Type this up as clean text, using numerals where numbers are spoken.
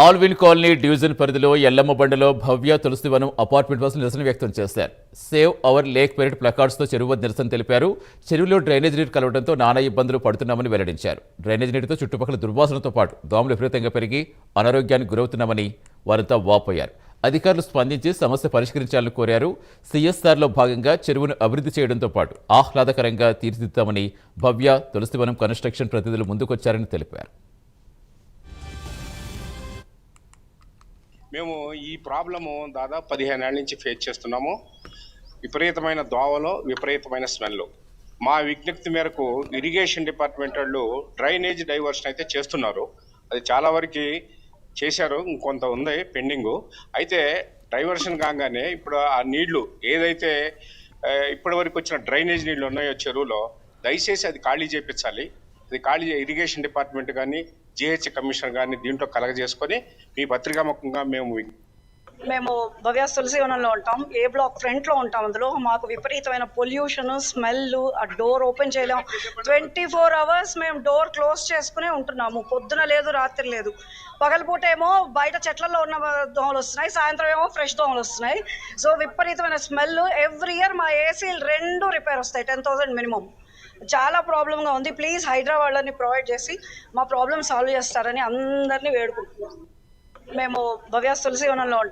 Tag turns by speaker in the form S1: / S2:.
S1: Alvin colony division పరిధిలో ఎల్లమ్మ బండలో భవ్య Tulasivanam apartment వాసులు నిరసన వ్యక్తం చేశారు. సేవ్ అవర్ లేక్ పేరిట ప్లకార్డ్స్తో చెరువు వద్ద నిరసన తెలిపారు. చెరువులో డ్రైనేజ్ నీరు కలవడంతో నానా ఇబ్బందులు పడుతున్నామని వెల్లడించారు. డ్రైనేజ్ నీటితో చుట్టుపక్కల దుర్వాసనతో పాటు దోమలు విపరీతంగా పెరిగి అనారోగ్యానికి గురవుతున్నామని వారంతా వాపోయారు. అధికారులు స్పందించి సమస్య పరిష్కరించాలని కోరారు. సిఎస్ఆర్లో భాగంగా చెరువును అభివృద్ధి చేయడంతో పాటు ఆహ్లాదకరంగా తీర్చిదిద్దామని భవ్య తులసివనం కన్స్ట్రక్షన్ ప్రతినిధులు ముందుకొచ్చారని తెలిపారు.
S2: మేము ఈ ప్రాబ్లము దాదాపు 15 ఏళ్ళ నుంచి ఫేస్ చేస్తున్నాము. విపరీతమైన దోవలు, విపరీతమైన స్మెల్. మా విజ్ఞప్తి మేరకు ఇరిగేషన్ డిపార్ట్మెంట్ వాళ్ళు డ్రైనేజ్ డైవర్షన్ అయితే చేస్తున్నారు. అది చాలా వరకు చేశారు, ఇంకొంత ఉంది పెండింగు. అయితే డైవర్షన్ కాగానే ఇప్పుడు ఆ నీళ్లు ఏదైతే ఇప్పటి వరకు వచ్చిన డ్రైనేజ్ నీళ్లు ఉన్నాయో చెరువులో, దయచేసి అది ఖాళీ చేయించాలి. అది ఖాళీ ఇరిగేషన్ డిపార్ట్మెంట్ కానీ జిహెచ్ కమిషనర్ గారిని దీంట్లో కలగజేసుకొని మీ పత్రికాముఖంగా
S3: మేము భవ్య తులసివనంలో ఉంటాం. ఏ బ్లాక్ ఫ్రంట్ లో ఉంటాం. అందులో మాకు విపరీతమైన పొల్యూషన్, స్మెల్, ఆ డోర్ ఓపెన్ చేయలేం. 24 hours మేము డోర్ క్లోజ్ చేసుకునే ఉంటున్నాము. పొద్దున లేదు, రాత్రి లేదు. పగలపూట ఏమో బయట చెట్లలో ఉన్న దోమలు వస్తున్నాయి, సాయంత్రం ఏమో ఫ్రెష్ దోమలు వస్తున్నాయి. సో విపరీతమైన స్మెల్. ఎవ్రీ ఇయర్ మా ఏసీలు 2 రిపేర్ వస్తాయి, 10,000 మినిమం. చాలా ప్రాబ్లంగా ఉంది. ప్లీజ్ హైదరాబాద్ని ప్రొవైడ్ చేసి మా ప్రాబ్లమ్ సాల్వ్ చేస్తారని అందరినీ వేడుకుంటున్నాం. మేము భవ్య తులసివనంలో ఉంటాం.